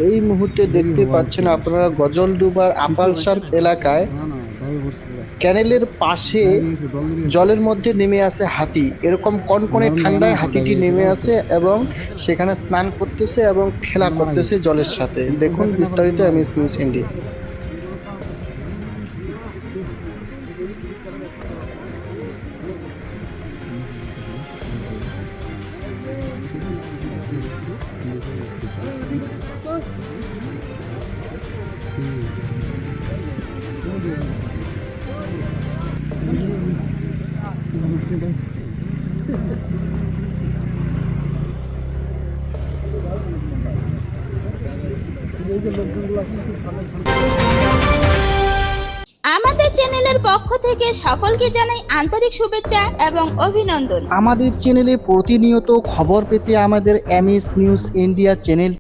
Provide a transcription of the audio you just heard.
এই মুহূর্তে দেখতে পাচ্ছেন আপনারা গজলডুবার আপালসার এলাকায় ক্যানেলের পাশে জলের মধ্যে নেমে আসে হাতি। এরকম কনকনে ঠান্ডায় হাতিটি নেমে আসে এবং সেখানে স্নান করতেছে এবং খেলা করতেছে জলের সাথে। দেখুন বিস্তারিত এমএস নিউজ ইন্ডিয়া। আমাদের চ্যানেলের পক্ষ থেকে সকলকে জানাই আন্তরিক শুভেচ্ছা এবং অভিনন্দন। আমাদের চ্যানেলে প্রতিনিয়ত খবর পেতে আমাদের এমএস নিউজ ইন্ডিয়া চ্যানেল